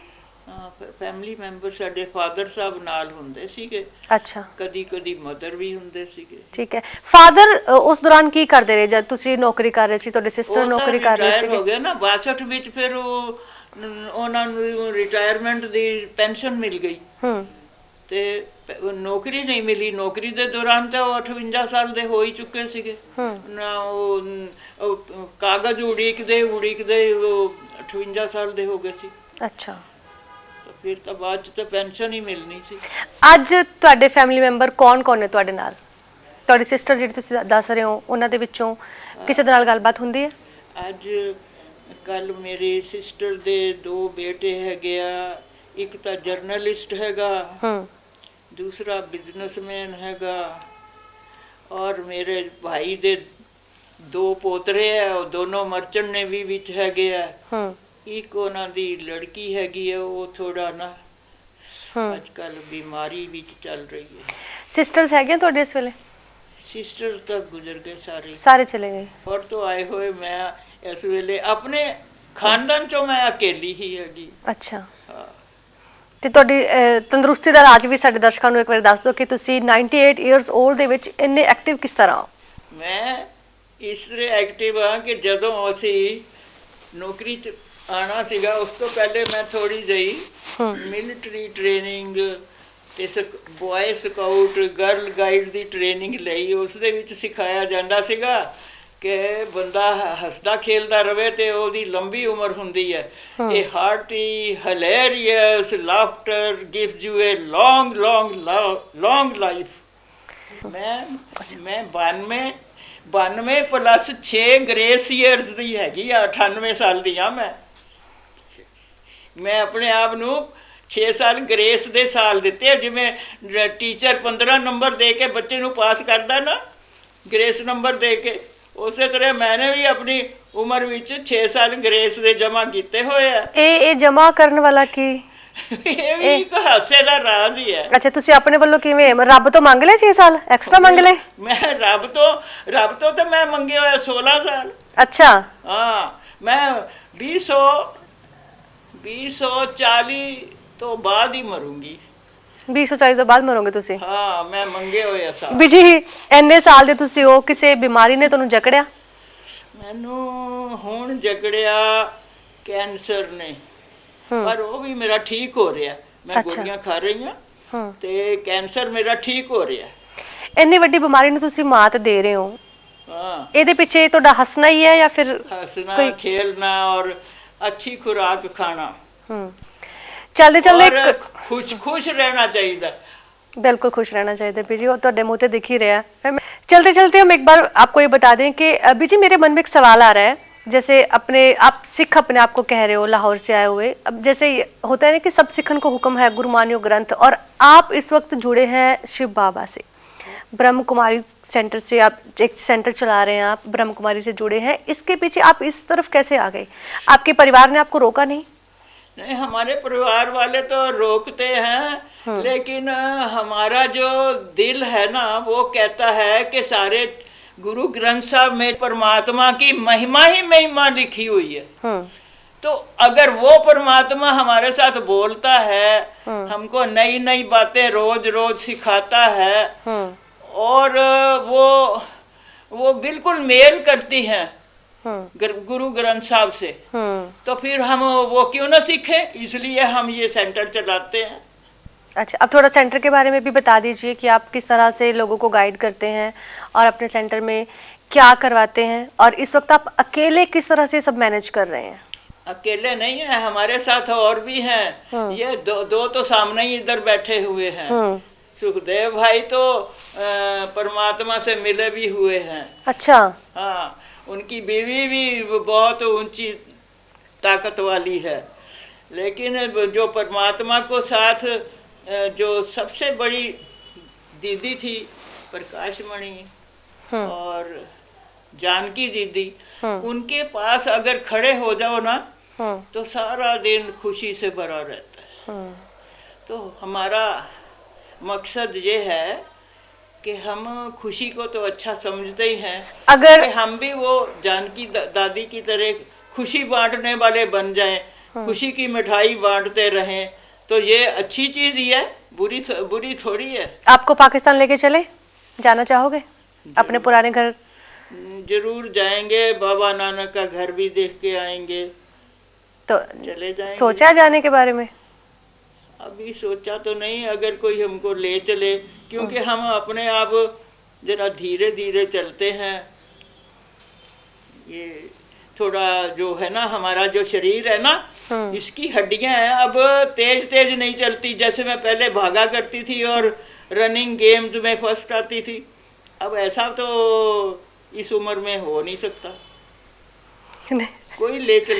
ਹਾਂ, ਫੈਮਿਲੀ ਮੈਂਬਰ ਸਾਡੇ ਫਾਦਰ ਸਾਹਿਬ ਨਾਲ ਹੁੰਦੇ ਸੀਗੇ। ਅੱਛਾ, ਕਦੀ ਮਦਰ ਵੀ ਹੁੰਦੇ ਸੀਗੇ। ਠੀਕ ਹੈ। ਫਾਦਰ ਉਸ ਦੌਰਾਨ ਕੀ ਕਰਦੇ ਰਹੇ ਜਦ ਤੁਸੀਂ ਨੌਕਰੀ ਕਰ ਰਹੇ ਸੀ? ਤੁਹਾਡੇ ਸਿਸਟਰ ਨੌਕਰੀ ਕਰ ਰਹੇ ਸੀ? ਹੋ ਗਿਆ ਨਾ 62 ਵਿੱਚ, ਫਿਰ ਉਹਨਾਂ ਨੂੰ ਰਿਟਾਇਰਮੈਂਟ ਦੀ ਪੈਨਸ਼ਨ ਮਿਲ ਗਈ ਤੇ ਨੌਕਰੀ ਨਹੀਂ ਮਿਲੀ। ਨੌਕਰੀ ਦੇ ਦੌਰਾਨ ਤਾਂ ਉਹ 58 ਸਾਲ ਦੇ ਹੋ ਹੀ ਚੁੱਕੇ ਸੀਗੇ ਨਾ। ਉਹ ਕਾਗਜ਼ ਉਡੀਕਦੇ ਉਹ 58 ਸਾਲ ਦੇ ਹੋ ਗਏ ਸੀ। ਅੱਛਾ, ਫਿਰ ਤਾਂ ਬਾਅਦ ਚ ਤਾਂ ਪੈਨਸ਼ਨ ਹੀ ਮਿਲਣੀ ਸੀ। ਅੱਜ ਤੁਹਾਡੇ ਫੈਮਿਲੀ ਮੈਂਬਰ ਕੌਣ ਨੇ ਤੁਹਾਡੇ ਨਾਲ? ਤੁਹਾਡੀ ਸਿਸਟਰ ਜਿਹੜੀ ਤੁਸੀਂ ਦੱਸ ਰਹੇ ਹੋ, ਉਹਨਾਂ ਦੇ ਵਿੱਚੋਂ ਕਿਸੇ ਦੇ ਨਾਲ ਗੱਲਬਾਤ ਹੁੰਦੀ ਹੈ? ਅੱਜ ਕੱਲ ਮੇਰੀ ਸਿਸਟਰ ਦੇ 2 ਬੇਟੇ ਹੈਗੇ ਆ। ਇੱਕ ਤਾਂ ਜਰਨਲਿਸਟ ਹੈਗਾ, ਦੂਸਰਾ ਬਿਜ਼ਨਸਮੈਨ ਹੈਗਾ, ਔਰ ਮੇਰੇ ਭਾਈ ਦੇ 2 ਪੋਤਰੇ ਆ, ਉਹ ਦੋਨੋਂ ਮਰਚੈਂਟ ਨੇਵੀ ਵਿੱਚ ਹੈਗੇ ਆ। ਇੱਕ ਉਹਨਾਂ ਦੀ ਲੜਕੀ ਹੈਗੀ ਆ, ਉਹ ਥੋੜਾ ਨਾ ਅੱਜ ਕੱਲ ਬਿਮਾਰੀ ਵਿੱਚ ਚੱਲ ਰਹੀ ਹੈ। ਸਿਸਟਰਸ ਹੈਗੇ ਤੁਹਾਡੇ ਇਸ ਵੇਲੇ? ਸਿਸਟਰ ਤਾਂ ਗੁਜ਼ਰ ਗਏ, ਸਾਰੇ ਚਲੇ ਗਏ। ਔਰ ਤੋਂ ਆਏ ਹੋਏ ਮੈਂ ਇਸ ਵੇਲੇ ਆਪਣੇ ਖਾਨਦਾਨ ਚੋਂ ਮੈਂ ਅਕੇਲੀ ਹੀ ਹੈਗੀ। ਅੱਛਾ, ਤੇ ਤੁਹਾਡੀ ਤੰਦਰੁਸਤੀ ਦਾ ਰਾਜ ਵੀ ਸਾਡੇ ਦਰਸ਼ਕਾਂ ਨੂੰ ਇੱਕ ਵਾਰ ਦੱਸ ਦਿਓ ਕਿ ਤੁਸੀਂ 98 ਇਅਰਸ 올ਡ ਦੇ ਵਿੱਚ ਇੰਨੇ ਐਕਟਿਵ ਕਿਸ ਤਰ੍ਹਾਂ ਹੋ? ਮੈਂ ਇਸ ਤਰ੍ਹਾਂ ਐਕਟਿਵ ਹਾਂ ਕਿ ਜਦੋਂ ਅਸੀਂ ਨੌਕਰੀ 'ਚ ਆਉਣਾ ਸੀਗਾ, ਉਸ ਤੋਂ ਪਹਿਲੇ ਮੈਂ ਥੋੜੀ ਜਿਹੀ ਮਿਲਟਰੀ ਟ੍ਰੇਨਿੰਗ ਤੇ ਬॉय ਸਕਾਊਟ, ਗਰਲ ਗਾਈਡ ਦੀ ਟ੍ਰੇਨਿੰਗ ਲਈ। ਉਸ ਦੇ ਵਿੱਚ ਸਿਖਾਇਆ ਜਾਂਦਾ ਸੀਗਾ ਕਿ ਬੰਦਾ ਹੱਸਦਾ ਖੇਲਦਾ ਰਵੇ ਤੇ ਉਹਦੀ ਲੰਬੀ ਉਮਰ ਹੁੰਦੀ ਹੈ। ਇਹ hearty hilarious laughter gives you a long life. ਮੈਂ 92 ਪਲੱਸ 6 ਗ੍ਰੇਸ ਈਅਰਸ ਦੀ ਹੈਗੀ ਆ, 98 ਸਾਲ ਦੀ ਆ ਮੈਂ ਆਪਣੇ ਆਪ ਨੂੰ 6 ਸਾਲ ਗ੍ਰੇਸ ਦੇ ਸਾਲ ਦਿੱਤੇ ਆ। ਜਿਵੇਂ ਟੀਚਰ 15 ਨੰਬਰ ਦੇ ਕੇ ਬੱਚੇ ਨੂੰ ਪਾਸ ਕਰਦਾ ਨਾ, ਗ੍ਰੇਸ ਨੰਬਰ ਦੇ ਕੇ, ਉਸੇ ਤਰ੍ਹਾਂ ਮੈਨੇ ਵੀ ਆਪਣੀ ਉਮਰ ਵਿੱਚ 6 ਸਾਲ ਗ੍ਰੇਸ ਦੇ ਜਮਾ ਕੀਤੇ ਹੋਏ ਆ। ਇਹ ਜਮਾ ਕਰਨ ਵਾਲਾ ਕੀ? ਇਹ ਵੀ ਇੱਕ ਹਾਸੇ ਦਾ ਰਾਜ਼ ਹੀ ਹੈ। ਅੱਛਾ, ਤੁਸੀਂ ਆਪਣੇ ਵੱਲੋਂ ਕਿਵੇਂ ਰੱਬ ਤੋਂ ਮੰਗ ਲਏ 6 ਸਾਲ ਐਕਸਟਰਾ ਮੰਗ ਲਏ? ਮੈਂ ਰੱਬ ਤੋਂ ਤਾਂ ਮੈਂ ਮੰਗੇ ਹੋਇਆ 16 ਸਾਲ। ਅੱਛਾ, ਹਾਂ, ਮੈਂ 2040 ਤੋਂ ਬਾਅਦ ਹੀ ਮਰੂੰਗੀ। 2040 ਤੋਂ ਬਾਅਦ ਮਰੋਗੇ ਤੁਸੀਂ? ਹਾਂ, ਮੈਂ ਮੰਗੇ ਹੋਏ ਸਾਲ। ਬੀਜੀ ਇੰਨੇ ਸਾਲ ਦੇ ਤੁਸੀਂ ਹੋ, ਕਿਸੇ ਬਿਮਾਰੀ ਨੇ ਤੁਹਾਨੂੰ ਜਕੜਿਆ? ਮੈਨੂੰ ਹੁਣ ਜਕੜਿਆ ਕੈਂਸਰ ਨੇ, ਪਰ ਉਹ ਵੀ ਮੇਰਾ ਠੀਕ ਹੋ ਰਿਹਾ। ਮੈਂ ਗੋਲੀਆਂ ਖਾ ਰਹੀ ਹਾਂ। ਤੇ ਕੈਂਸਰ ਮੇਰਾ ਠੀਕ ਹੋ ਰਿਹਾ। ਇੰਨੀ ਵੱਡੀ ਬਿਮਾਰੀ ਨੂੰ ਤੁਸੀਂ ਮਾਤ ਦੇ ਰਹੇ ਹੋ, ਹਾਂ, ਇਹਦੇ ਪਿੱਛੇ ਤੁਹਾਡਾ ਹੱਸਣਾ ਹੀ ਹੈ ਜਾਂ ਫਿਰ हंसना कोई- खेलना और अच्छी खुराक खाना चलते चलते और एक खुश खुश रहना चाहिए। बिल्कुल खुश रहना चाहिए बीजी, वो तो मुंह से दिख ही रहा है। चलते चलते हम एक बार आपको ये बता दें कि बीजी मेरे मन में एक सवाल आ रहा है, जैसे अपने आप सिख अपने आप को कह रहे हो लाहौर से आए हुए, अब जैसे होता है ना कि सब सिखन को हुक्म है गुरु मान्यो ग्रंथ, और आप इस वक्त जुड़े हैं शिव बाबा से, ब्रह्म कुमारी सेंटर से आप एक सेंटर चला रहे हैं, आप ब्रह्म कुमारी से जुड़े हैं, इसके पीछे आप इस तरफ कैसे आ गए? आपके परिवार ने आपको रोका नहीं? नहीं, हमारे परिवार वाले तो रोकते हैं, लेकिन हमारा जो दिल है ना वो कहता है कि सारे गुरु ग्रंथ साहब में परमात्मा की महिमा ही महिमा लिखी हुई है। तो अगर वो परमात्मा हमारे साथ बोलता है, हमको नई नई बातें रोज रोज सिखाता है, और वो बिल्कुल मेल करती हैं गुरु ग्रंथ साहब से, तो फिर हम वो क्यों ना सीखें, इसलिए हम ये सेंटर चलाते हैं। अच्छा, अब थोड़ा सेंटर के बारे में भी बता दीजिए कि आप किस तरह से लोगों को गाइड करते हैं और अपने सेंटर में क्या करवाते हैं, और इस वक्त आप अकेले किस तरह से सब मैनेज कर रहे हैं? अकेले नहीं है, हमारे साथ और भी हैं। ये दो तो सामने ही इधर बैठे हुए हैं। सुखदेव भाई तो परमात्मा से मिले भी हुए हैं। अच्छा। हाँ, उनकी बीवी भी बहुत ऊंची ताकत वाली है, लेकिन जो परमात्मा को साथ जो सबसे बड़ी दीदी थी प्रकाश मणि और जानकी दीदी, उनके पास अगर खड़े हो जाओ ना तो सारा दिन खुशी से भरा रहता है। तो हमारा मकसद ये है कि हम खुशी को तो अच्छा समझते ही हैं, अगर कि हम भी वो जानकी दादी की तरह खुशी बांटने वाले बन जाएं, खुशी की मिठाई बांटते रहें, तो ये अच्छी चीज ही है, बुरी थोड़ी है। आपको पाकिस्तान लेके चले, जाना चाहोगे अपने पुराने घर? जरूर जाएंगे, बाबा नानक का घर भी देख के आएंगे, तो चले जाएंगे। सोचा जाने के बारे में? अभी सोचा तो नहीं, अगर कोई हमको ले चले, क्योंकि हम अपने आप जरा धीरे धीरे चलते हैं। ये थोड़ा जो है ना, हमारा जो शरीर है ना, इसकी हड्डियां हैं, अब तेज तेज नहीं चलती जैसे मैं पहले भागा करती थी और रनिंग गेम्स में फर्स्ट आती थी। अब ऐसा तो इस उम्र में हो नहीं सकता, कोई ले चले।